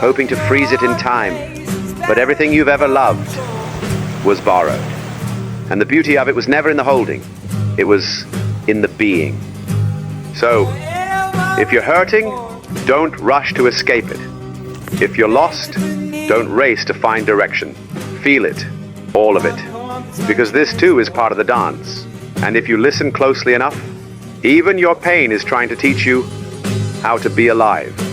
hoping to freeze it in time. But everything you've ever loved was borrowed. And the beauty of it was never in the holding. It was in the being. So, if you're hurting, don't rush to escape it. If you're lost, don't race to find direction. Feel it, all of it. Because this too is part of the dance. And if you listen closely enough, even your pain is trying to teach you how to be alive.